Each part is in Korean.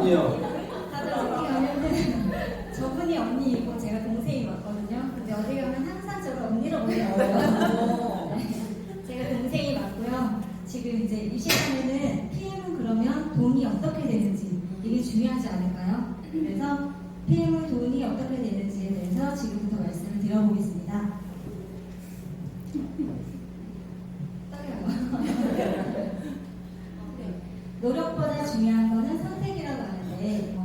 언니요. 다들 어디 가면은 저분이 언니이고 제가 동생이 맞거든요. 근데 어디 가면 항상 저를 언니로 불려요. 제가 동생이 맞고요. 지금 이제 이 시간에는 PM은 그러면 돈이 어떻게 되는지 이게 중요하지 않을까요? 그래서 PM은 돈이 어떻게 되는지에 대해서 지금부터 말씀을 드려보겠습니다. 노력보다 중요한 거는 선택이라고 하는데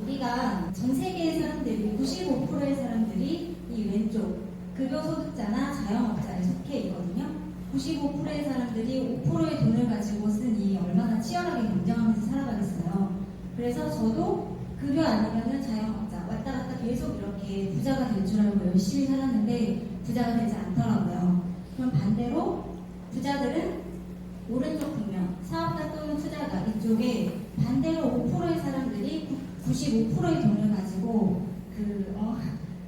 우리가 전 세계의 사람들이 95%의 사람들이 이 왼쪽 급여소득자나 자영업자에 속해 있거든요. 95%의 사람들이 5%의 돈을 가지고 쓰니 얼마나 치열하게 경쟁하면서 살아가겠어요. 그래서 저도 급여 아니면은 자영업자 왔다 갔다 계속 이렇게 부자가 될 줄 알고 열심히 살았는데 부자가 되지 않더라고요. 그럼 반대로 부자들은 오른쪽 분명 사업가 또는 투자가 이쪽에 반대로 5%의 사람들이 95%의 돈을 가지고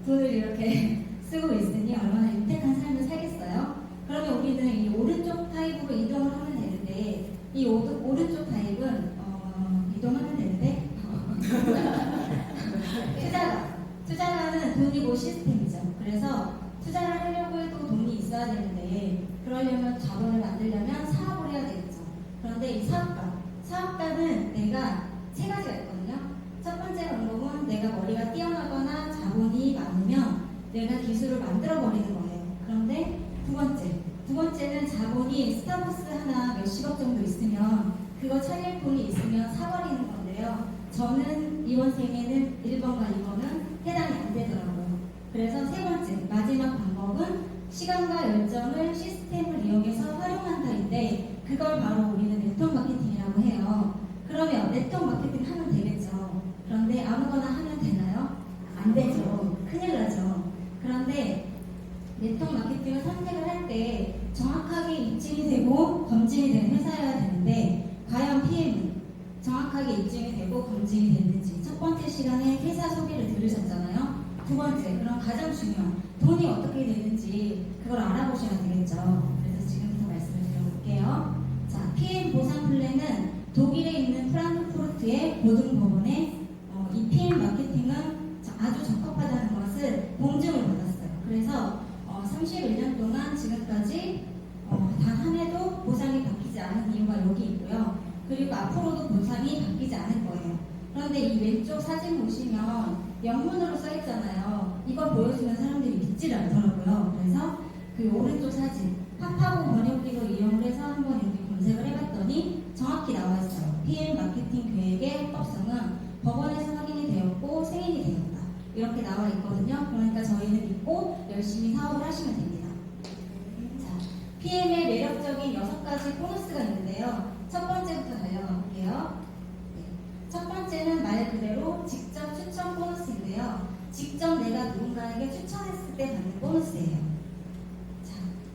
돈을 이렇게 쓰고 있으니 얼마나 윤택한 삶을 살겠어요? 그러면 우리는 이 오른쪽 타입으로 이동을 하면 되는데 이 오른쪽 타입은 이동하면 되는데 투자가는 돈이고 시스템이죠. 그래서 투자를 하려고 해도 돈이 있어야 되는데 그러려면 자본을 만들려면 사업을 해야 되겠죠. 그런데 이 사업가는 내가 세 가지가 있거든요. 첫 번째 방법은 내가 머리가 뛰어나거나 자본이 많으면 내가 기술을 만들어 버리는 거예요. 그런데 두 번째는 자본이 스타벅스 하나 몇십억 정도 있으면 그거 차릴 돈이 있으면 사버리는 건데요. 저는 이번 생에는 1번과 2번은 해당이 안 되더라고요. 그래서 세 번째 마지막 방법은 시간과 열정을 시스템을 이용해서 활용한다인데 그걸 바로 우리는 네트워크 마케팅이라고 해요. 그러면 네트워크 마케팅 하면 되겠죠. 그런데 아무거나 하면 되나요? 안 되죠. 큰일 나죠. 그런데 네트워크 마케팅을 선택을 할 때 정확하게 입증이 되고 검증이 된 회사여야 되는데 과연 PM이 정확하게 입증이 되고 검증이 됐는지 첫 번째 시간에 회사 소개를 들으셨잖아요. 두 번째, 그럼 가장 중요한 돈이 어떻게 되는지 그걸 알아보셔야 되겠죠. 그래서 지금부터 말씀을 드려볼게요. 자, PM 보상 플랜은 독일에 있는 프랑크푸르트의 고등법원에 이 PM 마케팅은 아주 적합하다는 것을 공증을 받았어요. 그래서 31년 동안 지금까지 단 한 해도 보상이 바뀌지 않은 이유가 여기 있고요. 그리고 앞으로도 보상이 바뀌지 않을 거예요. 그런데 이 왼쪽 사진 보시면 영문으로 써있잖아요. 이걸 보여주면 사람들이 믿지를 않더라고요. 그래서 그 오른쪽 사진 파파고 번역기를 이용을 해서 한번 이렇게 검색을 해봤더니 정확히 나와 있어요. PM 마케팅 계획의 합법성은 법원에서 확인이 되었고 승인이 되었다. 이렇게 나와 있거든요. 그러니까 저희는 믿고 열심히 사업을 하시면 됩니다. 자, PM의 매력적인 6가지 보너스가 있는데요. 첫 번째부터 달려가 볼게요. 첫 번째는 말 그대로 직접 추천 보너스인데요. 직접 내가 누군가에게 추천했을 때 받는 보너스예요. 자,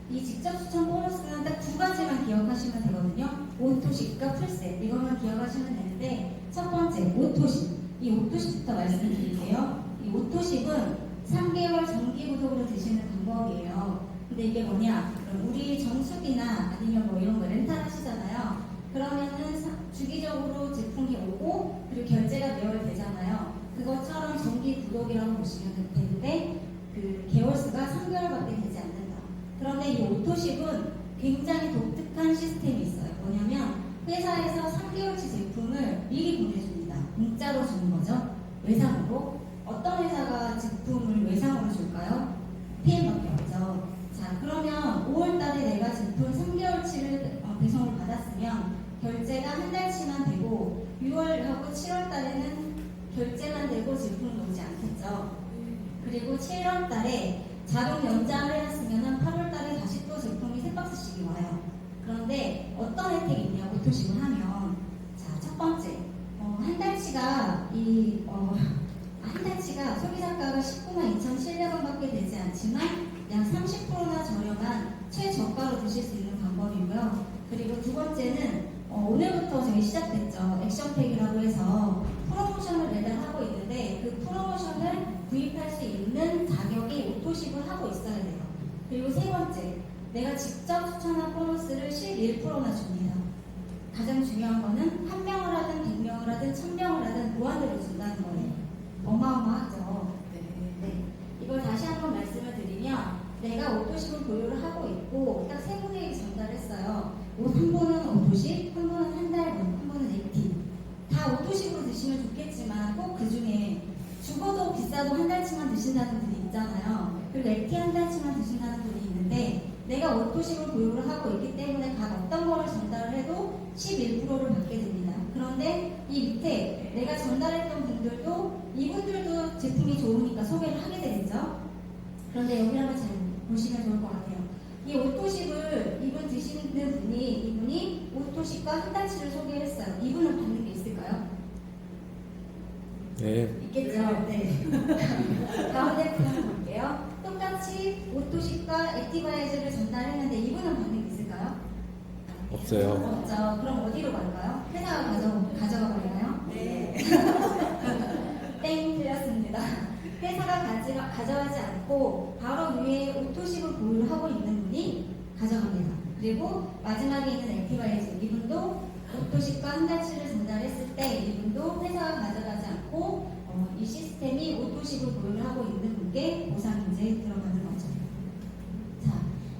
이 직접 추천 보너스는 딱 2가지만 기억하시면 되거든요. 오토십과 풀셋 이것만 기억하시면 되는데 첫 번째 오토십. 이 오토십부터 말씀드릴게요. 이 오토십은 3개월 정기 구독으로 드시는 방법이에요. 근데 이게 뭐냐? 우리 정수기나 아니면 뭐 이런 거 렌탈 하시잖아요. 그러면은 주기적으로 제품이 오고 그리고 결제가 매월 되잖아요. 그것처럼 정기 구독이라고 보시면 되는데 그 개월수가 3개월밖에 되지 않는다. 그런데 이 오토십은 굉장히 독특한 시스템이 있어요. 뭐냐면 회사에서 3개월치 제품을 미리 보내줍니다. 공짜로 주는 거죠. 외상으로. 어떤 회사가 제품을 외상으로 줄까요? PM밖에 없죠. 자, 그러면 5월달에 내가 제품 3개월치를 배송을 받았으면 결제가 한 달치만 되고 6월하고 7월달에는 결제만 되고 제품은 오지 않겠죠. 그리고 7월달에 자동 연장을 해놨으면 8월달에 다시 또 제품이 3박스씩이 와요. 그런데 어떤 혜택이 있냐 오토십을 하면 자, 첫 번째 한 달치가 소비자가가 19만 2,700원밖에 되지 않지만 약 30%나 저렴한 최저가로 드실 수 있는 방법이고요. 그리고 두 번째는 오늘부터 저희 시작됐죠. 액션팩이라고 해서 프로모션을 매달 하고 있는데 그 프로모션을 구입할 수 있는 자격이 오토십을 하고 있어야 돼요. 그리고 세 번째, 내가 직접 추천한 보너스를 11%나 줍니다. 가장 중요한 거는 1명을 하든 100명을 하든 1000명을 하든 무한 보시면 좋겠지만 꼭 그 중에 죽어도 비싸도 한 달치만 드신다는 분이 있잖아요. 그리고 액티 한 달치만 드신다는 분이 있는데 내가 오토식을 보유를 하고 있기 때문에 각 어떤 거를 전달을 해도 11%를 받게 됩니다. 그런데 이 밑에 내가 전달했던 분들도 이분들도 제품이 좋으니까 소개를 하게 되겠죠. 그런데 여기 한번 잘 보시면 좋을 것 같아요. 이 오토식을 이분 드시는 이분이 오토식과 한 달치를 소개했어요. 이분은 받는 게 있을까요? 네. 있겠죠. 네. 가운데 분 한번 볼게요. 똑같이 오토식과 액티바이저를 전달했는데 이분은 받는 게 있을까요? 없어요. 없죠. 그럼 어디로 갈까요? 회사가 가져가 버리나요? 네. 땡, 틀렸습니다. 회사가 가져가지 않고 바로 위에 오토식을 보유를 하고 있는 분이 가져갑니다. 그리고 마지막에 있는 액티바이저 이분도 오토식과 한 달치를 전달했을 때 이분도 회사가 가져가지 않고 이 시스템이 오토식을 보유를 하고 있는 분께 보상인제 들어가는 거죠. 자,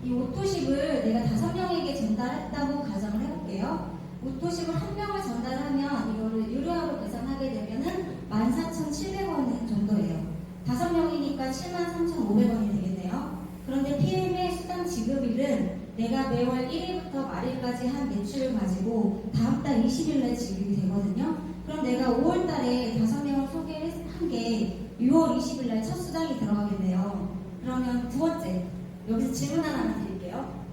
이 오토식을 내가 5명에게 전달했다고 가정을 해볼게요. 오토식을 1명을 전달하면 이거를 유료화로 계산하게 되면은 14,700원 정도예요. 5명이니까 73,500원이 되겠네요. 그런데 PM의 수당 지급일은 내가 매월 1일부터 말일까지 한 매출을 가지고 다음 달 20일날 지급이 되거든요. 그럼 내가 5월달에 5명을 소개한 게 6월 20일날 첫 수당이 들어가겠네요. 그러면 두 번째, 여기서 질문 하나 드릴게요.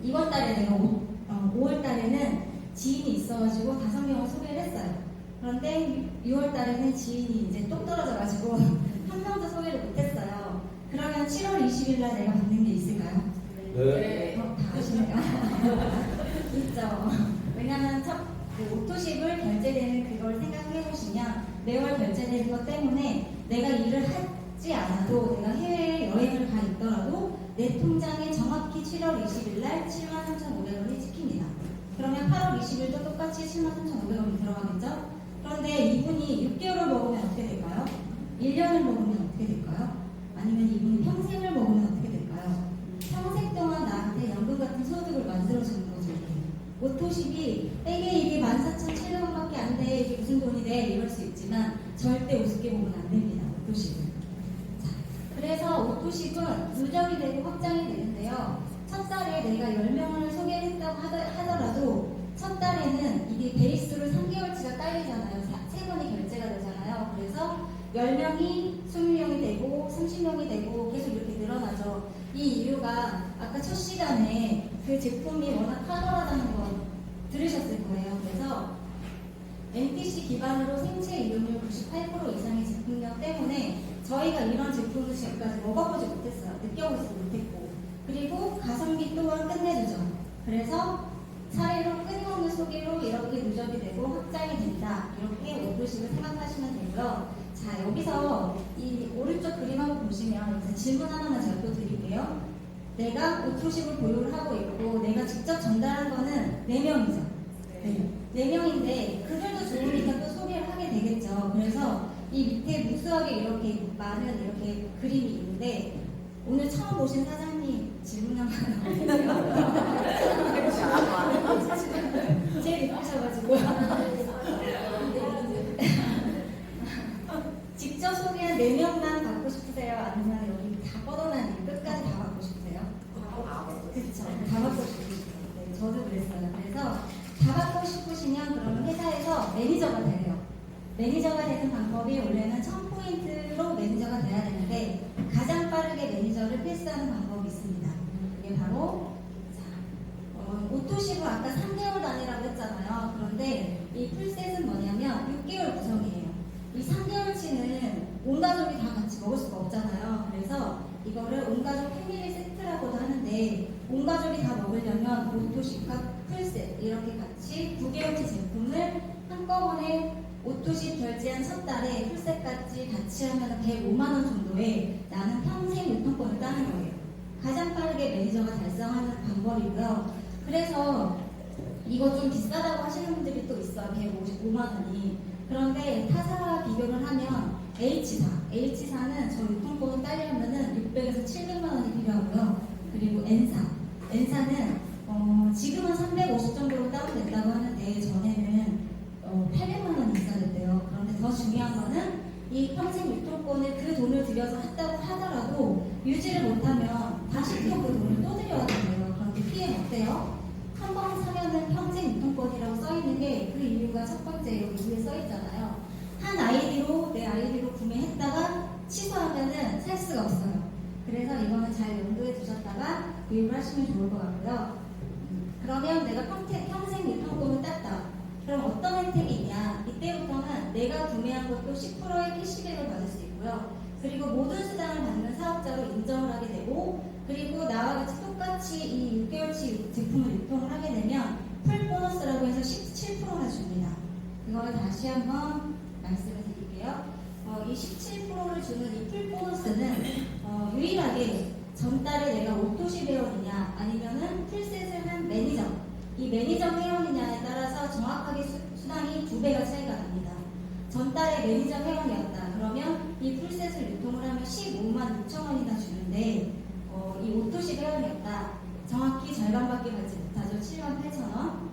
이번 달에 내가 5월달에는 지인이 있어가지고 5명을 소개를 했어요. 그런데 6월달에는 지인이 이제 똑 떨어져가지고 한 명도 소개를 못했어요. 그러면 7월 20일날 내가 받는 게 있을까요? 네. 다 아시네요. 있죠. 왜냐하면 그 오토식을 결제되는 그걸 생각해 보시면 매월 결제되는 것 때문에 내가 일을 하지 않아도 내가 해외 여행을 가 있더라도 내 통장에 정확히 7월 20일 날 73,500원이 찍힙니다. 그러면 8월 20일도 똑같이 73,500원이 들어가겠죠? 그런데 이분이 6개월을 먹으면 어떻게 될까요? 1년을 먹으면 어떻게 될까요? 아니면 이분이 평생을 먹으면 어떻게 될까요? 평생 동안 나한테 연금 같은 소득을 만들어주는 거죠. 오토식이 이게 14,700원밖에 안 돼, 이게 무슨 돈이 돼, 이럴 수 있지만 절대 우습게 보면 안 됩니다. 오토식은. 자, 그래서 오토식은 누적이 되고 확장이 되는데요. 첫 달에 내가 10명을 소개했다고 하더라도 첫 달에는 이게 베이스로 3개월치가 딸리잖아요. 3번이 결제가 되잖아요. 그래서 10명이 20명이 되고 30명이 되고 계속 이렇게 늘어나죠. 이 이유가 아까 첫 시간에 그 제품이 워낙 탁월하다는 거 들으셨을 거예요. 그래서 NPC 기반으로 생체 이용률 98% 이상의 제품력 때문에 저희가 이런 제품을 지금까지 먹어보지 못했어요. 느껴보지 못했고, 그리고 가성비 또한 끝내주죠. 그래서 사례로 끊임없는 소개로 이렇게 누적이 되고 확장이 된다. 이렇게 오토식을 생각하시면 되고요. 자, 여기서 이 오른쪽 그림 한번 보시면 여기서 질문 하나만 제가 또 드릴게요. 내가 오토식을 보유를 하고 있고 내가 직접 전달한 거는 4명이죠. 네. 4명인데 그들도 좋으니까 또 소개를 하게 되겠죠. 그래서 이 밑에 무수하게 이렇게 많은 이렇게 그림이 있는데 오늘 처음 보신 사장님 질문 한번 해주세요. 제일 이쁘셔가지고 직접 소개한 4명만 받고 싶으세요? 아니면 여기 다 뻗어난 끝까지 다 받고 싶으세요? 그렇죠. 다 받고 싶으시죠. 네, 저도 그랬어요. 그래서 다 받고 싶으시면 그러면 회사에서 매니저가 돼요. 매니저가 되는 방법이 원래는 1000포인트로 매니저가 돼야 되는데 가장 빠르게 매니저를 필수하는 방법이 있습니다. 그게 바로 오토식으로 아까 3개월 단위라고 했잖아요. 그런데 이 풀셋은 뭐냐면 6개월 구성이에요. 이 3개월치는 온 가족이 다 같이 먹을 수가 없잖아요. 그래서 이거를 온 가족 패밀리 세트라고도 하는데 온 가족이 다 먹으려면 오토식과 풀셋 이렇게 같이 9개월치 제품을 한꺼번에 오토식 결제한 첫 달에 풀셋까지 같이 하면 105만원 정도에 나는 평생 유통권을 따는 거예요. 가장 빠르게 매니저가 달성하는 방법이고요. 그래서 이거 좀 비싸다고 하시는 분들이 또 있어요. 155만원이. 그런데 타사와 비교를 하면 H사는 저 유통권을 따려면은 600에서 700만원이 필요하고요. 그리고 N사는 지금은 350 정도로 다운된다고 하는데 전에는 800만원이 있어야 됐대요. 그럼 더 중요한 거는 이 평생 유통권을 그 돈을 들여서 했다고 하더라도 유지를 못하면 다시 또 그 돈을 또 들여야 된대요. 그런데 PM 어때요? 한 번 사면은 평생 유통권이라고 써있는 게 그 이유가 첫 번째 여기 위에 써있잖아요. 한 아이디로 내 아이디로 구매했다가 취소하면은 살 수가 없어요. 그래서 이거는 잘 염두에 두셨다가 구입을 하시면 좋을 것 같고요. 그러면 내가 평생 유통권을 땄다. 그럼 어떤 혜택이 있냐? 이때부터는 내가 구매한 것도 10%의 캐시백을 받을 수 있고요. 그리고 모든 수당을 받는 사업자로 인정을 하게 되고, 그리고 나와 같이 똑같이 이 6개월치 제품을 유통을 하게 되면 풀 보너스라고 해서 17%나 줍니다. 이거를 다시 한번 말씀을 드릴게요. 이 17%를 주는 이 풀 보너스는 유일하게 전달에 내가 오토시 회원이냐 아니면은 풀셋을 한 매니저, 이 매니저 회원이냐에 따라서 정확하게 수당이 2배가 차이가 납니다. 전달에 매니저 회원이었다. 그러면 이 풀셋을 유통을 하면 15만 6천 원이나 주는데 이 오토시 회원이었다. 정확히 절반밖에 받지 못하죠. 7만 8천 원.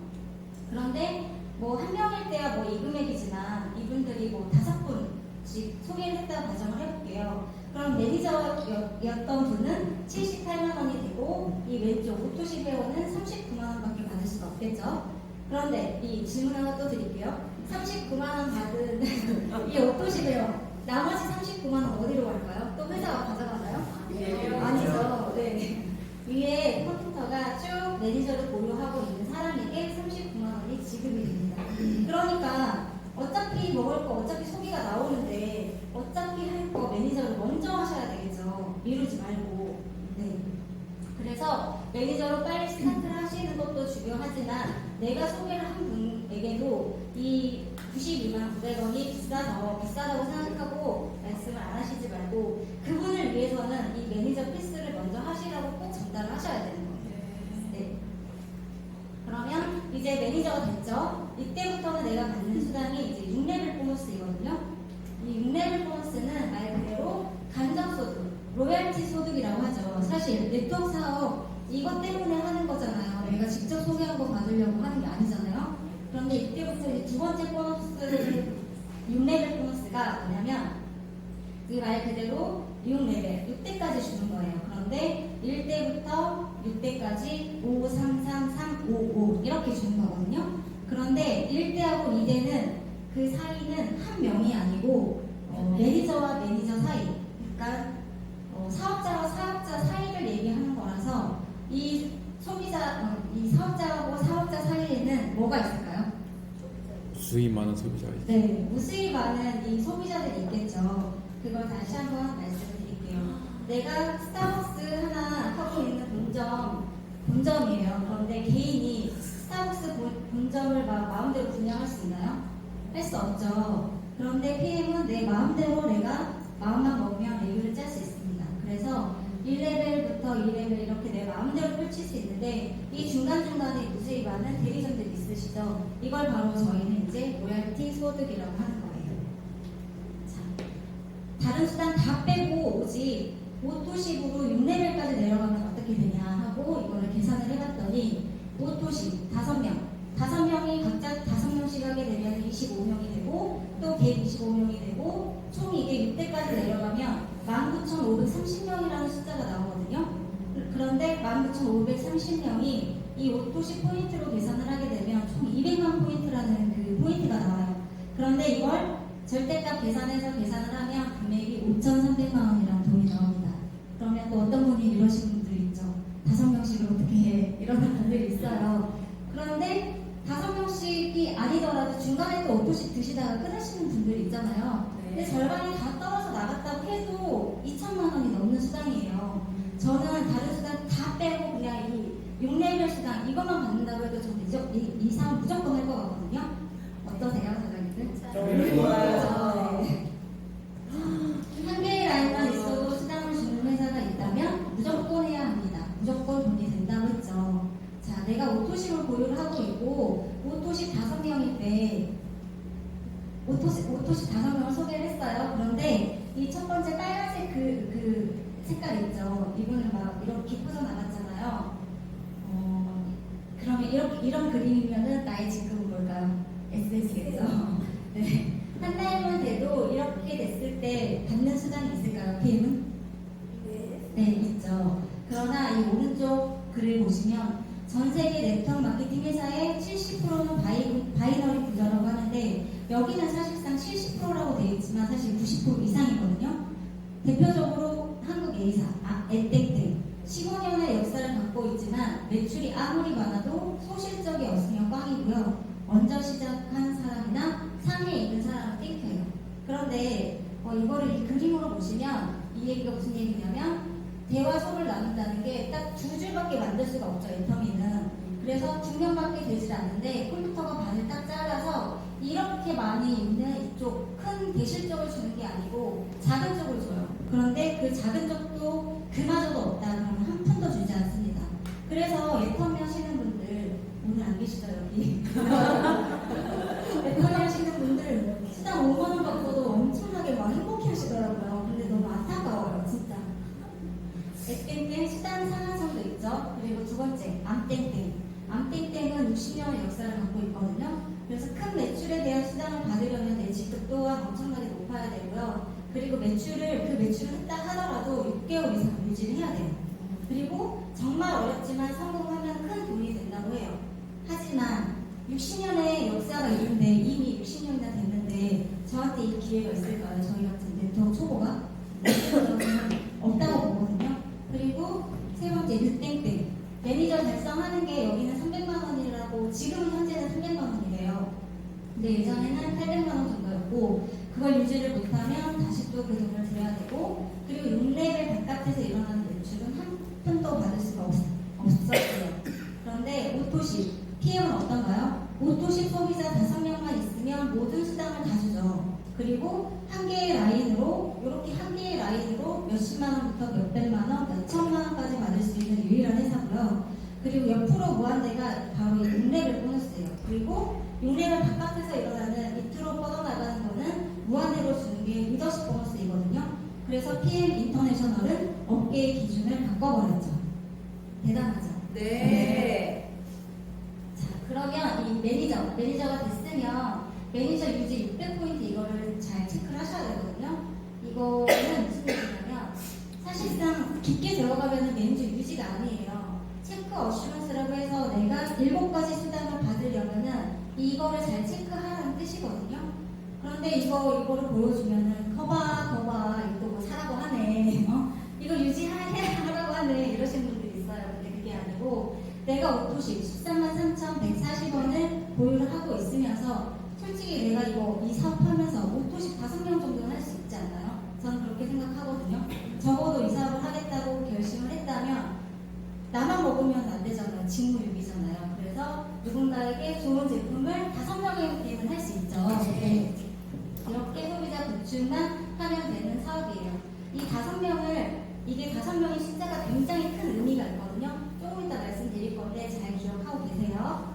그런데 뭐 한 명일 때야 뭐 이 금액이지만 이분들이 뭐 5분씩 소개를 했다고 가정을 해볼게요. 그럼 매니저였던 분은 78만 원이 되고 이 왼쪽 오토시 회원은 39만 원밖에 받을 수가 없겠죠. 그런데 이 질문 하나 또 드릴게요. 39만 원 받은 이 오토시 회원 나머지 39만 원 어디로 갈까요? 또 회사가 가져가나요? 아니죠. 네. 위에 컴퓨터가 쭉 매니저를 보유하고 있는 사람에게 39만 원이 지급이 됩니다. 그러니까 어차피 먹을 거 어차피 소비가 나오는데 어차피 할 거 매니저를 먼저 하셔야 되겠죠. 미루지 말고. 네. 그래서 매니저로 빨리 스타트를 하시는 것도 중요하지만 내가 소개를 한 분에게도 이 92만 900원이 비싸다고 생각하고 말씀을 안 하시지 말고 그분을 위해서는 이 매니저 필수를 먼저 하시라고 꼭 전달을 하셔야 되는 거예요. 네. 그러면 이제 매니저가 됐죠. 이때부터는 내가 받는 수당이 이제 6레벨 보너스이거든요. 이 6레벨 보너스는 말 그대로 간접소득, 로열티 소득이라고 하죠. 사실 네트워크 사업 이것 때문에 하는 거잖아요. 내가 직접 소개한 거 받으려고 하는 게 아니잖아요. 그런데 이때부터 이제 두 번째 보너스, 6레벨 보너스가 뭐냐면 이 말 그대로 6레벨, 6대까지 주는 거예요. 그런데 1대부터 6대까지 5, 3, 3, 3, 5, 5 이렇게 주는 거거든요. 그런데 1대하고 2대는 그 사이는 한 명이 아니고 매니저와 매니저 사이, 그러니까 사업자와 사업자 사이를 얘기하는 거라서 이 사업자하고 사업자 사이에는 뭐가 있을까요? 수익 많은 소비자가 있죠. 네, 무수히 많은 이 소비자들이 있겠죠. 그걸 다시 한번 말씀을 드릴게요. 내가 스타벅스 하나 하고 있는 본점이에요. 그런데 개인이 스타벅스 본점을 막 마음대로 분양할 수 있나요? 할 수 없죠. 그런데 PM은 내 마음대로 내가 마음만 먹으면 레귤을 짤 수 있습니다. 그래서 1레벨부터 2레벨 이렇게 내 마음대로 펼칠 수 있는데 이 중간중간에 무수히 많은 대리점들이 있으시죠. 이걸 바로 저희는 이제 로열티 소득이라고 하는 거예요. 자, 다른 수단 다 빼고 오직 오토식으로 6레벨까지 내려가면 어떻게 되냐 하고 이거를 계산을 해봤더니 오토식 5명이 각자 5명씩 하게 되면 25명이 되고 또 125명이 되고 총 이게 6대까지 내려가면 19,530명이라는 숫자가 나오거든요. 그런데 19,530명이 이 오토시 포인트로 계산을 하게 되면 총 200만 포인트라는 그 포인트가 나와요. 그런데 이걸 절대값 계산해서 계산을 하면 금액이 5,300만 원이라는 돈이 나옵니다. 그러면 또 어떤 분이 이러시는 분들이 있죠. 5명씩을 어떻게 해? 이러는 분들이 있어요. 그런데 5명씩이 아니더라도 중간에 또 오토식 드시다가 끊으시는 분들이 있잖아요. 근데 절반이 다 떨어져 나갔다고 해도 2천만 원이 넘는 수당이에요. 저는 다른 수당 다 빼고 그냥 이 6레벨 수당 이것만 받는다고 해도 저는 이상 무조건 할 것 같거든요. 어떠세요, 사장님들? 좋아요. 네. 한 개의 라인만 있어도 수당을 주는 회사가 있다면 무조건 해야 합니다. 무조건 돈이 된다고 했죠. 자, 내가 오토식을 보유를 하고 있고 오토식 5명인데 오토식 5명을 소개를 했어요. 그런데 이 첫 번째 빨간색 그 색깔 있죠. 이분은 막 이렇게 퍼져나갔잖아요. 그러면 이런 그림이면은 나의 직급은 뭘까요? SS겠죠. 네. 한 달이면 있을 때 받는 수당이 있을까요? PM은? 네, 있죠. 그러나 이 오른쪽 글을 보시면 전 세계 네트워크 마케팅 회사의 70%는 바이너리 구조라고 하는데 여기는 사실상 70%라고 되어 있지만 사실 90% 이상이거든요. 대표적으로 한국 A사, 에땡땡 15년의 역사를 갖고 있지만 매출이 아무리 많아도 소실적이 없으면 꽝이고요. 먼저 시작한 사람이나 상위에 있는 사람은 땡겨요. 그런데 이거를 이 그림으로 보시면 이 얘기가 무슨 얘기냐면 대화 수업을 나눈다는 게 딱 두 줄밖에 만들 수가 없죠. 애터미는. 그래서 두 명밖에 되질 않는데 컴퓨터가 반을 딱 잘라서 이렇게 많이 있는 이쪽 큰 대실적을 주는 게 아니고 작은 쪽을 줘요. 그런데 그 작은 쪽도 그마저도 없다 그러면 한 푼도 주지 않습니다. 그래서 애터미 하시는 분들 오늘 안 계시죠 여기? 애터미 하시는 분들 시당 5만 원 받고도 엄청나게 막 행복해 하시더라고요. 근데 너무 안타까워요 진짜. 땡땡 시장 상한선도 있죠. 그리고 두 번째 암땡땡. 암땡땡은 60년의 역사를 갖고 있거든요. 그래서 큰 매출에 대한 수당을 받으려면 내 지급 또한 엄청나게 높아야 되고요. 그리고 그 매출을 했다 하더라도 6개월 이상 유지를 해야 돼요. 그리고 정말 어렵지만 성공하면 큰 돈이 된다고 해요. 하지만 60년의 역사가 있는데 이미 60년이나 됐는데 저한테 이 기회가 있을까요? 저희 같은 네트워크 초보가? 없다고 보거든요. 그리고 세 번째 유땡땡 매니저 달성하는 게 여기는 300만 원이라고 지금은 현재는 300만 원이래요. 근데 예전에는 800만 원 정도였고 그걸 유지를 못하면 다시 또 그 돈을 드려야 되고 그리고 6레벨 바깥에서 일어나는 매출은 한 푼도 받을 수가 없었어요. 그런데 오토십 PM은 어떤가요? 오토십 소비자 5명만 있으면 모든 수당을 다 주죠. 그리고 한 개의 라인으로 이렇게 한 개의 라인으로 몇십만 원부터 몇백만 원, 몇천만 원까지 받을 수 있는 유일한 회사고요. 그리고 옆으로 무한대가 바로 이 6레벨 보너스예요. 그리고 6레벨 바깥에서 일어나는 밑으로 뻗어나가는 거는 무한대로 주는 게 리더십 보너스이거든요. 그래서 PM 인터내셔널은 업계의 기준을 바꿔버렸죠. 대단하죠? 네. 자, 그러면 이 매니저가 됐으면 매니저 유지 600포인트 이거를 잘 체크를 하셔야 되거든요. 이거는 무슨 얘기냐면 사실상 깊게 들어가면 매니저 유지가 아니에요. 체크 어슈런스라고 해서 내가 7가지 수당을 받으려면은 이거를 잘 체크하라는 뜻이거든요. 그런데 이거를 보여주면은 거봐 이거 뭐 사라고 하네. 이거 유지하라고 하네 이러시는 분들이 있어요. 근데 그게 아니고 내가 오토식 133,140원을 보유를 하고 있으면서 솔직히 내가 이 사업하면서 오토식 5명 정도는 할 수 있지 않나요? 저는 그렇게 생각하거든요. 적어도 이 사업을 하겠다고 결심을 했다면 나만 먹으면 안 되잖아요. 직무유기잖아요. 그래서 누군가에게 좋은 제품을 5명에게는 할 수 있죠. 네. 이렇게 소비자 구축만 하면 되는 사업이에요. 이게 5명의 숫자가 굉장히 큰 의미가 있거든요. 조금 이따 말씀드릴 건데 잘 기억하고 계세요.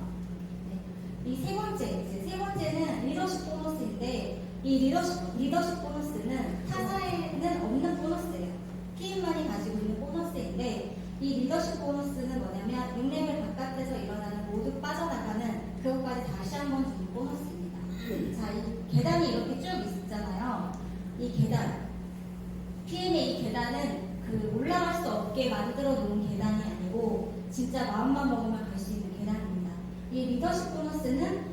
이 세 번째는 리더십 보너스인데 이 리더십 보너스는 타사에는 없는 보너스예요. PM만이 가지고 있는 보너스인데 이 리더십 보너스는 뭐냐면 6레벨 바깥에서 일어나는 모두 빠져나가는 그것까지 다시 한번 주는 보너스입니다. 자, 이 계단이 이렇게 쭉 있잖아요. 이 계단 PM의 이 계단은 올라갈 수 없게 만들어 놓은 계단이 아니고 진짜 마음만 먹으면 갈 수 있는 계단입니다. 이 리더십 보너스는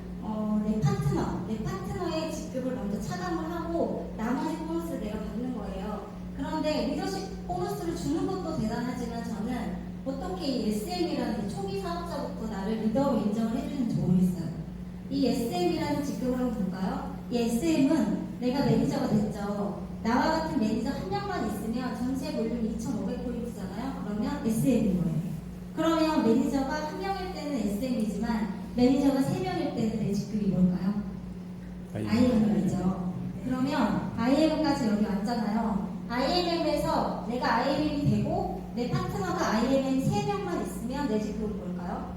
내 파트너의 직급을 먼저 차감을 하고 나머지 보너스를 내가 받는 거예요. 그런데 리더십 보너스를 주는 것도 대단하지만 저는 어떻게 이 SM이라는 초기 사업자부터 나를 리더로 인정을 해주는지 모르겠어요. 이 SM이라는 직급을 한번 볼까요? 이 SM은 내가 매니저가 됐죠. 나와 같은 매니저 한 명만 있으면 전체 볼륨 2,500포인트잖아요. 그러면 SM인 거예요. 그러면 매니저가 한 명일 때는 SM이지만 매니저가 3명일 때는 내 직급이 뭘까요? IMM이죠. 그러면 IMM까지 여기 왔잖아요. IMM에서 내가 IMM이 되고 내 파트너가 IMM 3명만 있으면 내 직급은 뭘까요?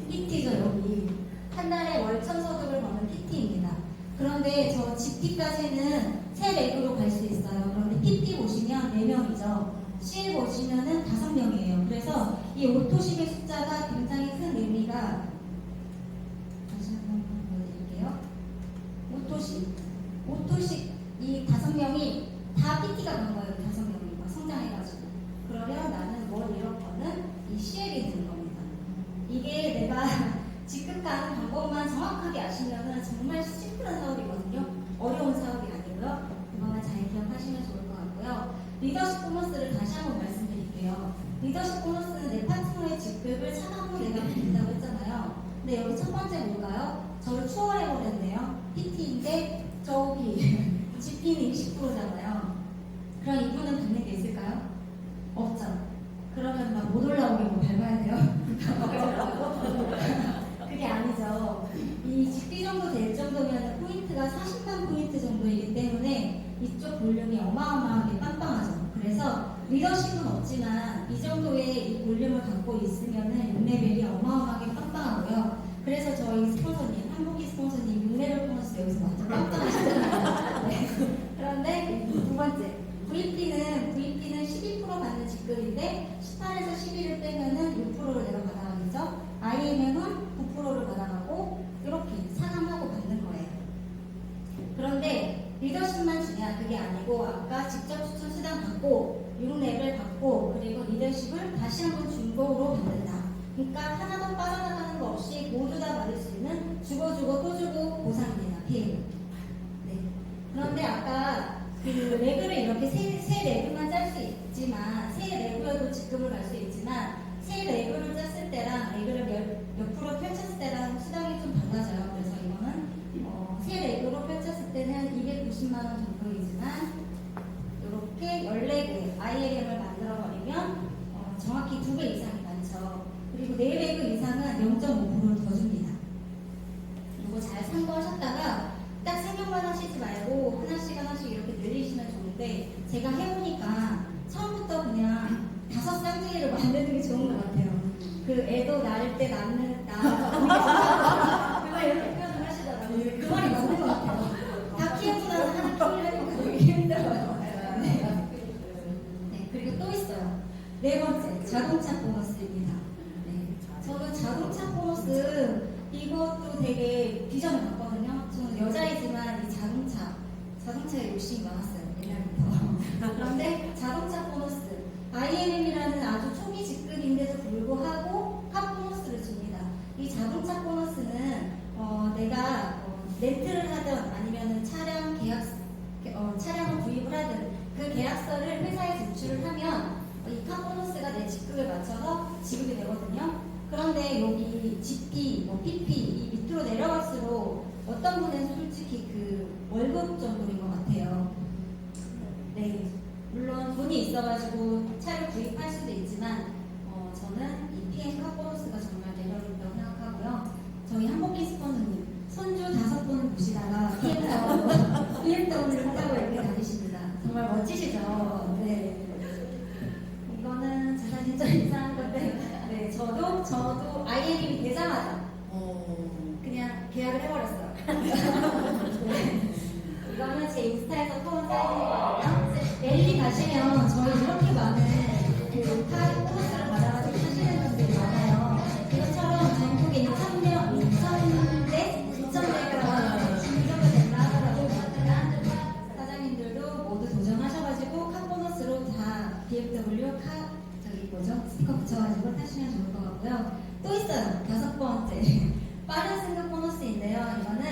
PT죠. 여기 한 달에 월천 소득을 버는 PT입니다. 그런데 저 GP까지는 세 렉으로 갈 수 있어요. 그런데 PT 보시면 4명이죠. C 보시면은 5명이에요. 그래서 이 오토식의 숫자가 굉장히 큰 의미가 다시 한번 보여드릴게요. 오토식 이 5명이 다 PT가 간 거예요. 5명이 막 성장해가지고. 그러면 나는 월 1억 버는 이 CL이 되는 겁니다. 이게 내가 직급가는 방법만 정확하게 아시면은 정말 심플한 사업이거든요. 어려운 사업이 아니고요. 그거만 잘 기억하시면 좋을 것 같고요. 리더십 보너스를 다시 한번 말씀드릴게요. 리더십 보너스는 내 파트너의 직급을 차감으로 내가 받는다고 했잖아요. 근데 여기 첫 번째 뭘까요? 저를 추월해버렸네요. PT인데 저기 GP는 20%잖아요. 그럼 이분은 받는 게 있을까요? 없죠. 그러면 막 못 올라오게 뭐 밟아야 돼요? 그게 아니죠. 이 GP 정도 될 정도면 포인트가 40만 포인트 정도이기 때문에 이쪽 볼륨이 어마어마하게 빵빵하죠. 그래서 리더십은 없지만 이 정도의 이 볼륨을 갖고 있으면은 6레벨이 어마어마하게 빵빵하고요. 그래서 저희 스폰서님, 한국인 스폰서님 6레벨 보너스 여기서 완전 빵빵하시잖아요. 네. 그런데 두 번째, VP는 12% 받는 직급인데 18에서 12를 빼면은 6%를 내가 받아가겠죠. IMM은 9%를 받아가고 이렇게 상함하고 받는 거예요. 그런데 리더십만 중요한 그게 아니고 아까 직접 추천 수당 받고 6레벨 받고 그리고 리더십을 다시 한번 중복으로 받는다. 그러니까 하나도 빠져나가는 거 없이 모두 다 받을 수 있는 주고 또 주고 보상입니다. 피해. 네. 그런데 아까 그 레그를 이렇게 세 레그만 짤 수 있지만 세 레그여도 직급을 갈 수 있지만 세 레그를 짰을 때랑 레그를 몇 프로 펼쳤을 때랑 수당이 좀 달라져요. 그래서 이거는 세 레그로 펼쳤을 때는 290만 원 정도이지만 이렇게 14개 ILM을 만들어버리면 정확히 2배 이상이 많죠. 그리고 4레그 이상은 0.5%를 더 줍니다. 이거 잘 참고하셨다가 딱 생각만 하시지 말고 하나씩 이렇게 늘리시면 좋은데 제가 해보니까 처음부터 그냥 5쌍둥이를 만드는 게 좋은 것 같아요. 그 애도 낳을 때 낳는 그거 이렇게 표현을 하시더라고요. 그 말이 맞는 것 같아요. 다 키우고 나서 하나 키우려니까 되게 힘들어요. 네, 그리고 또 있어요. 네 번째, 자동차 보너스입니다. 네, 저는 자동차 보너스 이것도 되게 비전을 봤거든요. 저는 여자이지만 이 자동차에 욕심이 많았어요. 옛날부터. 그런데 자동차 보너스, IMM이라는 아주 초기 직급인데도 불구하고 카 보너스를 줍니다. 이 자동차 보너스는 내가 렌트를 하든 아니면 차량을 구입을 하든 그 계약서를 회사에 제출을 하면 이 카 보너스가 내 직급에 맞춰서 지급이 되거든요. 그런데 여기 GP, PP 이 밑으로 내려갈수록 어떤 분은 솔직히 그 월급 정도인 것 같아요. 네, 물론 돈이 있어가지고 차를 구입할 수도 있지만 저는 이 PM 카 보너스가 정말 매력이 있다고 생각하고요. 저희 한복기 스폰서님 손주 5분 보시다가 BMW 타고 이렇게 다니십니다. 정말 멋지시죠? 네. 이거는 제 사진 좀 이상한 건데 네, 저도 IM이 되자마자 그냥 계약을 해버렸어요. 네. 이거는 제 인스타에서 본 사진이거든요. 랠리 가시면 저희 이렇게 많은 카 보너스를 받아가지고 하시는 분들이 많아요. 이것처럼 전국에 2,000대, 2,000대가 신청이 된다 하더라고요. 사장님들도 모두 도전하셔가지고 카 보너스로 다 BMW 스티커 붙여가지고 타시면 좋을 것 같고요. 또 있어요. 5번째. 빠른 승급 보너스인데요. 이거는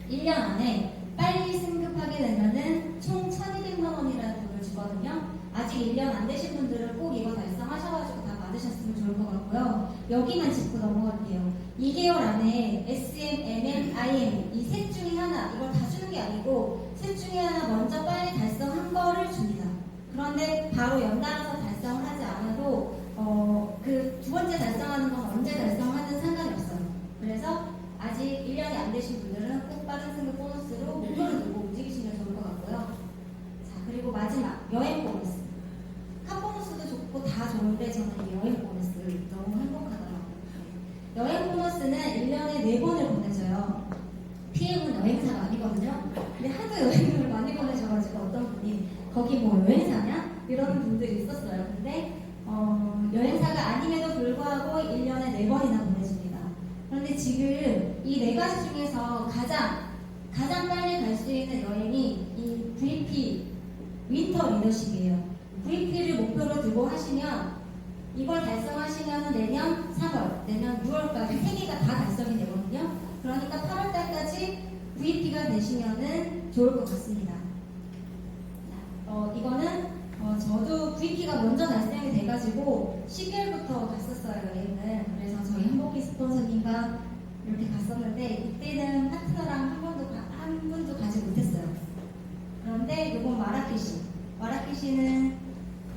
1년 안에 빨리 승급하게 되면은 총 1,200만 원이라는 돈을 주거든요. 아직 1년 안 되신 분들은 꼭 이거 달성하셔가지고 다 받으셨으면 좋을 것 같고요. 여기만 짚고 넘어갈게요. 2개월 안에 SM, MM, IM 이 셋 중에 하나, 이걸 다 주는 게 아니고 셋 중에 하나 먼저 빨리 달성한 거를 줍니다. 그런데 바로 연달아서 달성을 하지 않아도 그 두 번째 달성하는 건 언제 달성하든 상관이 없어요. 그래서 아직 1년이 안 되신 분들은 꼭 빠른 승급 보너스로 목표를 두고 움직이시면 좋을 것 같고요. 자, 그리고 마지막 여행 보너스. 카 보너스도 좋고 다 좋은데 저는 이 여행 보너스 너무 행복하더라고요. 여행 보너스는 1년에 4번을 보내줘요. PM은 여행사가 아니거든요. 근데 하도 여행을 많이 보내셔가지고 어떤 분이 거기 뭐 여행사냐? 이런 분들이 있었어요. 근데 여행사가 아님에도 불구하고 1년에 4번이나 보내줍니다. 그런데 지금 이 4가지 중에서 가장 빨리 갈 수 있는 여행이 이 빅터 리더십이에요. VP를 목표로 두고 하시면 이걸 달성하시면 내년 3월, 내년 6월까지 3개가 다 달성이 되거든요. 그러니까 8월 달까지 VP가 되시면은 좋을 것 같습니다. 이거는 저도 VP가 먼저 달성이 돼가지고 12월부터 갔었어요, 여행을. 그래서 저희 한복희 스폰서님과 이렇게 갔었는데 이때는 파트너랑 한 분도 가지 못했어요. 그런데 이건 마라케시는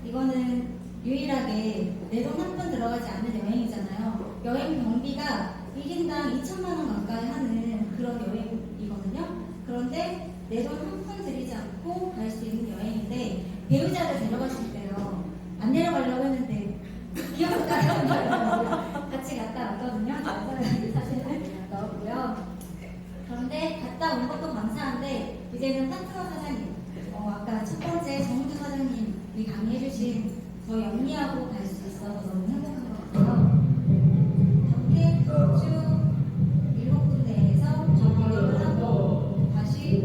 이거는 유일하게 내 돈 한 푼 들어가지 않는 여행이잖아요. 여행 경비가 1인당 2천만 원 가까이 하는 그런 여행이거든요. 그런데 내 돈 한 푼 들이지 않고 갈 수 있는 여행인데 배우자를 데려갔을 때요. 안 데려가려고 했는데 기억까지 같이 갔다 왔거든요. 사진을 넣었고요. 그런데 갔다 온 것도 감사한데 이제는 파트너 사장님, 아까 첫 번째 정우주 사장님이 강의해주신 저희 언니하고 갈 수 있어서 너무 행복한 것 같아요. 이렇게 쭉 7군데에서 정리를 하고 다시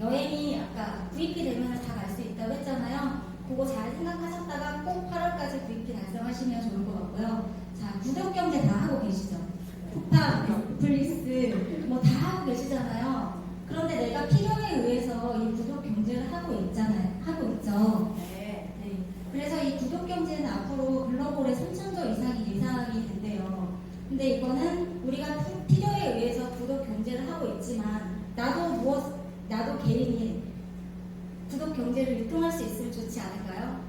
여행이 아까 VP 되면 다 갈 수 있다고 했잖아요. 그거 잘 생각하셨다가 꼭 8월까지 VP 달성하시면 좋을 것 같고요. 자, 구독 경제 다 하고 계시죠? 쿠팡, 넷플릭스 뭐 다 하고 계시잖아요. 그런데 내가 필요에 의해서 이 구독 경제를 하고 있죠. 네. 그래서 이 구독 경제는 앞으로 글로벌에 3,000조 이상이 예상이 된대요. 근데 이거는 우리가 필요에 의해서 구독 경제를 하고 있지만 나도 개인이 구독 경제를 유통할 수 있으면 좋지 않을까요?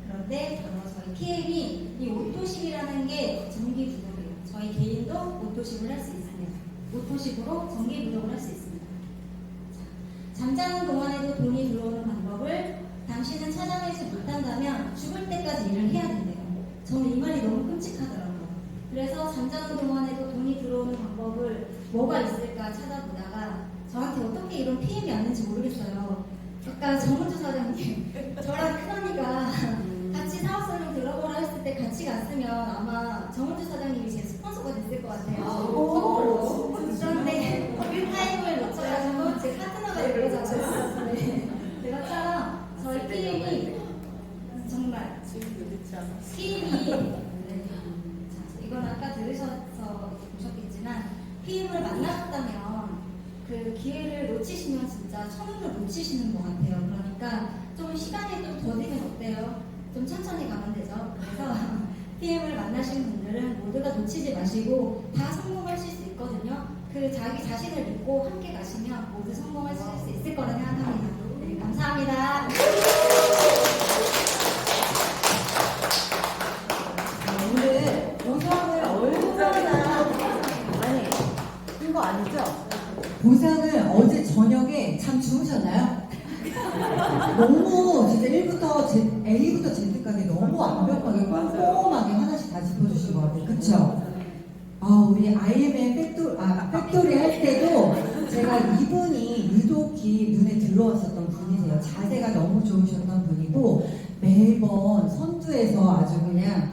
그런데 저희 PM이 이 오토식이라는 게 정기 구독이에요. 저희 개인도 오토식을 할 수 있습니다. 오토식으로 정기 구독을 할 수 있습니다. 자, 잠자는 동안에도 돈이 들어오는 방법을 당신은 찾아내지 못한다면 죽을 때까지 일을 해야 된대요. 저는 이 말이 너무 끔찍하더라고요. 그래서 잠자는 동안에도 돈이 들어오는 방법을 뭐가 있을까 찾아보다가 저한테 어떻게 이런 PM이 왔는지 모르겠어요. 아까 정은주 사장님, 저랑 큰언니가 같이 사업설명 들어보라 했을 때 같이 갔으면 아마 정은주 사장님이 제 스폰서가 됐을 것 같아요. 그런데 그 타임을 놓쳐가지고 제 파트너가 되어서 제가처럼 저희 PM이 정말 PM이 이건 아까 들으셔서 보셨겠지만 PM을 만나셨다면 그 기회를 놓치시면 진짜 천운을 놓치시는 것 같아요. 그러니까 좀 시간이 좀 더디면 어때요? 좀 천천히 가면 되죠. 그래서 PM을 만나신 분들은 모두가 놓치지 마시고 다 성공하실 수 있거든요. 그 자기 자신을 믿고 함께 가시면 모두 성공하실 수 있을 거라 생각합니다. 네, 감사합니다. 오늘 보상을 얼마나 아니 이거 아니죠? 보상을 어제 저녁에 잠 주무셨나요? 너무 진짜 A부터 Z까지 너무 완벽하게 꼼꼼하게 하나씩 다 짚어주신 것 같아요. 그쵸? 우리 IM의 팩토리 할 때도 제가 이분이 유독히 눈에 들어왔었던 분이세요. 자세가 너무 좋으셨던 분이고 매번 선두에서 아주 그냥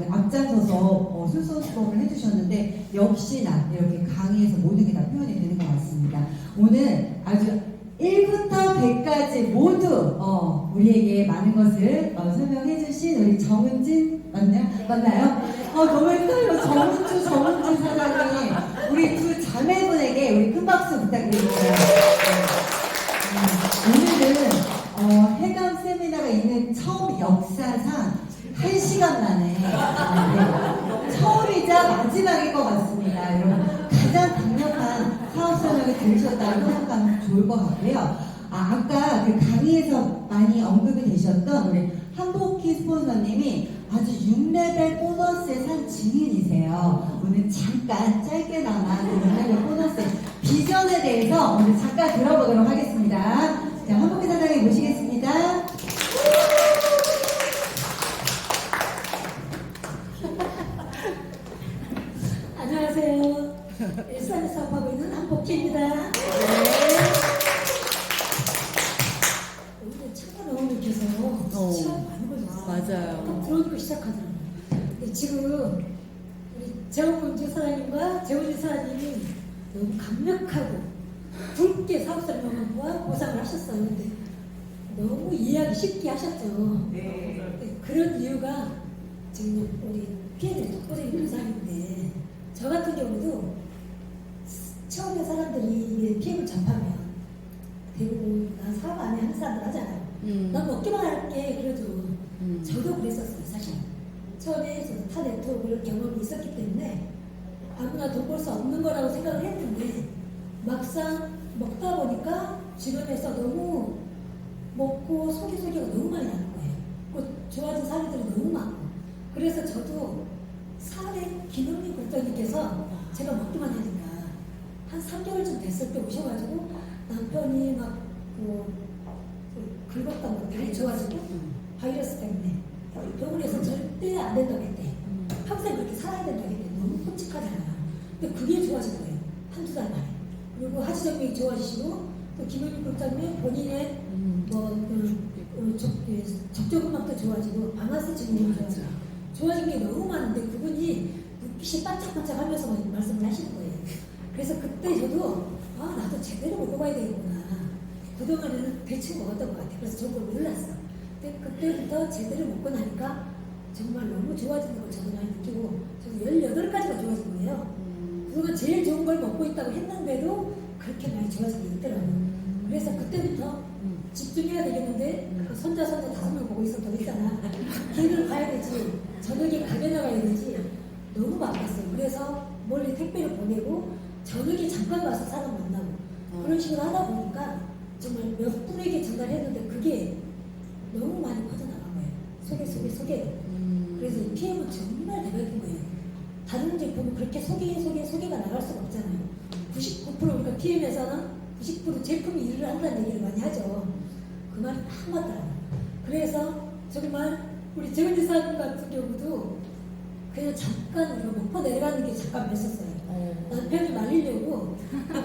앞장서서 솔선수범을 해주셨는데 역시나 이렇게 강의에서 모든 게 다 표현이 되는 것 같습니다. 오늘 아주 1부터 100까지 모두 우리에게 많은 것을 설명해 주신 우리 정은진 맞나요? 너무 헷갈려. 정은주 사장님 우리 두 자매분에게 우리 큰 박수 부탁드립니다. 오늘은 해감 세미나가 있는 처음 역사상 1시간 만에 처음이자 마지막일 것 같습니다. 여러분 가장 강력한 사업 설명을 들으셨다고 생각하면 좋을 것 같고요. 아까 그 강의에서 많이 언급이 되셨던 우리 한복희 스폰서님이 아주 6레벨 보너스에 산 증인이세요. 오늘 잠깐 짧게나마 그 6레벨 보너스의 비전에 대해서 오늘 잠깐 들어보도록 하겠습니다. 자, 한복희 사장님 모시겠습니다. 안녕하세요. 일산에 사업하고 있는 한복희입니다. 오늘 창가 어머니께서 시간 많이 걸렸어요. 맞아요. 딱 들어오니까 시작하더라고요. 근데 지금 우리 재원문주 사장님과 재원주 사장님이 너무 강력하고 굵게 사업 설명과 보상을 하셨어요. 근데 너무 이해하기 쉽게 하셨죠. 네. 그런 이유가 지금 우리 피해를 덕분에 보상인데 저 같은 경우도 처음에 사람들이 이게 피해를 접하면 대부분 나 사업 안 해 하는 사람들 하잖아요. 난 먹기만 할게 그러죠. 저도 그랬었어요 사실. 처음에 저도 타 네트워크를 경험이 있었기 때문에 아무나 돈 벌 수 없는 거라고 생각을 했는데 막상 먹다 보니까 주변에서 너무 먹고 소개가 너무 많이 나는 거예요. 좋아진 사례들이 너무 많고 그래서 저도 사례 김은미 국장님께서 제가 먹기만 하니까 한 3개월쯤 됐을 때 오셔가지고 남편이 막 긁었던 것들이 좋아지고 바이러스 때문에 병원에서 절대 안 된다고 했대. 평생 그렇게 살아야 된다고 했대. 너무 끔찍하잖아요. 근데 그게 좋아진 거예요. 한두 달 만에. 그리고 하지정맥이 좋아지시고 또 김은미 국장님 본인의 적조근막도 좋아지고 방아쇠 증후도 좋아지고 좋아진 게 너무 많은데 그분이 눈빛이 반짝반짝 하면서 말씀을 하시는 거예요. 그래서 그때 저도 나도 제대로 먹어봐야 되겠구나. 그동안에는 대충 먹었던 것 같아요. 그래서 저걸 몰랐어. 근데 그때부터 제대로 먹고 나니까 정말 너무 좋아지는 걸 저도 많이 느끼고 저도 18가지가 좋아진 거예요. 그동안 제일 좋은 걸 먹고 있다고 했는데도 그렇게 많이 좋아진 게 있더라고요. 그래서 그때부터 집중해야 되겠는데 손자 5명 보고 있어도 있잖아. 길을 가야 되지. 저녁에 가게 나가야 되지. 너무 바빴어요. 그래서 멀리 택배를 보내고 저녁에 잠깐 와서 사람 만나고 그런 식으로 하다 보니까 정말 몇 분에게 전달했는데 그게 너무 많이 퍼져나간 거예요. 소개. 그래서 이 PM은 정말 대박인 거예요. 다른 제품은 그렇게 소개가 나갈 수가 없잖아요. 99% 우리가 PM에서는 90% 제품이 일을 한다는 얘기를 많이 하죠. 그 말이 딱 맞더라고요. 그래서 정말 우리 재훈이 사람 같은 경우도 그냥 잠깐 우리가 목포 내려가는 게 잠깐 뵀었어요. 남편이 말리려고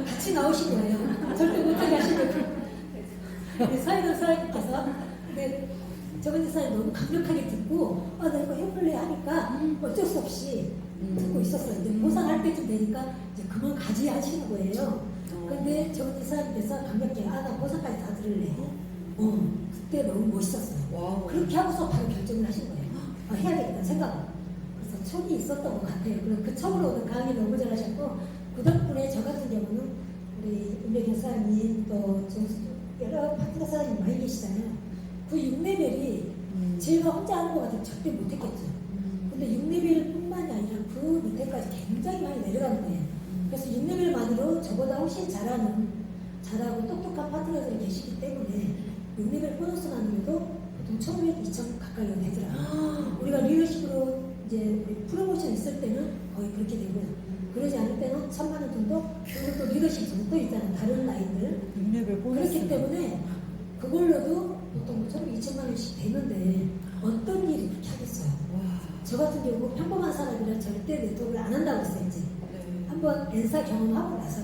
같이 나오신 거예요. 절대 못하게 하시려고. 사이다 사장님께서 근데 재훈이 사람이 너무 강력하게 듣고 나 이거 해볼래 하니까 어쩔 수 없이 듣고 있었어요. 이제 보상할 때쯤 되니까 이제 그만 가지 하시는 거예요. 근데 재훈이 사장님께서 강력하게 나 보상까지 다 들을래. 그때 너무 멋있었어요. 와우. 그렇게 하고서 바로 결정을 하신 거예요. 해야겠다 생각. 그래서 촉이 있었던 것 같아요. 그리고 그 촉으로 오는 강의 너무 잘하셨고 그 덕분에 저 같은 경우는 우리 임백현 사장님 또 여러 파트너 사장님 많이 계시잖아요. 그 6레벨이 제가 혼자 하는 것 같으면 절대 못했겠죠. 근데 6레벨뿐만이 아니라 그 밑에까지 굉장히 많이 내려가는 거예요. 그래서 6레벨만으로 저보다 훨씬 잘하고 똑똑한 파트너들이 계시기 때문에 6레벨 보너스만으로도 보통 1,500, 2,000 가까이 되더라고요. 우리가 리더십으로 이제 프로모션 있을 때는 거의 그렇게 되고요. 그러지 않을 때는 1,000만 원 정도? 그리고 또 리더십 정도 있잖아요. 다른 라인들. 6레벨 그렇기 때문에 그걸로도 보통 1,000, 2,000만 원씩 되는데 어떤 일이 그렇게 하겠어요. 저 같은 경우 평범한 사람이라 절대 네트워크를 안 한다고 했었지. 한번 N사 경험하고 나서.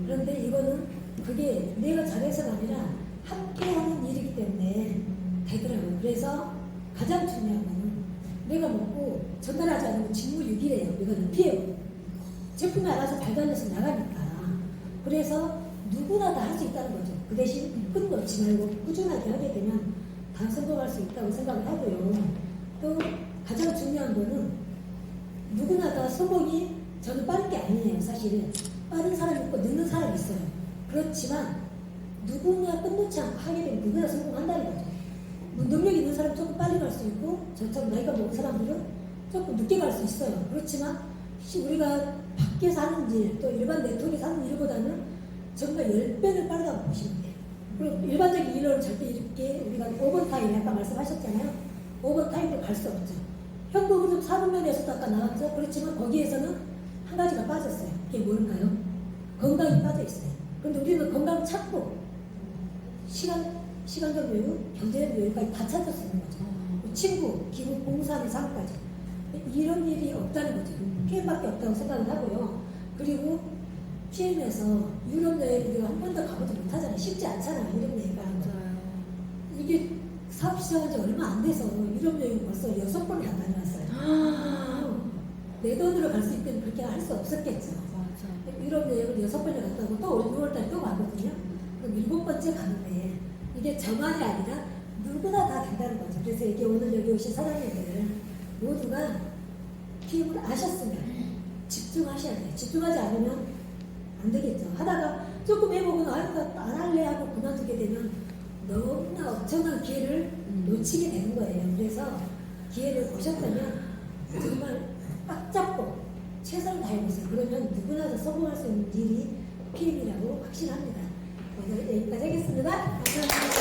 그런데 이거는 그게 내가 잘해서가 아니라 함께하는 일이기 때문에 되더라고요. 그래서 가장 중요한 거는 내가 먹고 전달하지 않으면 직무유기래요. 이거는 피해요. 제품이 알아서 발달해서 나가니까. 그래서 누구나 다 할 수 있다는 거죠. 그 대신 끈 놓지 말고 꾸준하게 하게 되면 다 성공할 수 있다고 생각을 하고요. 또 가장 중요한 거는 누구나 다 성공이 저는 빠른 게 아니에요. 사실은 빠른 사람이 있고 늦는 사람이 있어요. 그렇지만 누구나 끝놓지 않고 하게 되면 누구나 성공한다는 거죠. 능력 있는 사람은 조금 빨리 갈 수 있고 저처럼 나이가 먹은 사람들은 조금 늦게 갈 수 있어요. 그렇지만 혹시 우리가 밖에서 하는 일, 또 일반 네트워크에서 하는 일보다는 정말 10배는 빠르다고 보시면 돼요. 그리고 일반적인 일은 절대 이렇게 우리가 오버타임 아까 말씀하셨잖아요. 오버타임도 갈 수 없죠. 현금은 좀 4분면에서도 아까 나왔죠. 그렇지만 거기에서는 한 가지가 빠졌어요. 그게 뭘까요? 건강이 빠져 있어요. 그런데 우리는 건강 찾고 시간적 여유, 경제적 여유까지 다 찾을 수 있는 거죠. 친구, 기부, 봉사하는 삶까지. 이런 일이 없다는 거죠. 피해밖에 없다고 생각을 하고요. 그리고 PM에서 유럽 여행 우리가 한 번도 가보지 못하잖아요. 쉽지 않잖아요. 유럽 여행 가는 거. 이게 사업 시작한 지 얼마 안 돼서 유럽 여행 벌써 6번을 다 다녀왔어요. 내 돈으로 갈 수 있다면 그렇게 할 수 없었겠죠. 유럽 여행을 6번을 갔다 오고 또 6월달에 또 가거든요. 그럼 7번째 가는데 이게 저만이 아니라 누구나 다 된다는 거죠. 그래서 이게 오늘 여기 오신 사장님들 모두가 PM을 아셨으면 집중하셔야 돼요. 집중하지 않으면 안 되겠죠. 하다가 조금 해보고 안 할래 하고 그만두게 되면 너무나 엄청난 기회를 놓치게 되는 거예요. 그래서 기회를 보셨다면 정말 딱 잡고 최선을 다해보세요. 그러면 누구나 다 성공할 수 있는 일이 PM이라고 확신합니다. 오늘 여기까지 하겠습니다. 감사합니다.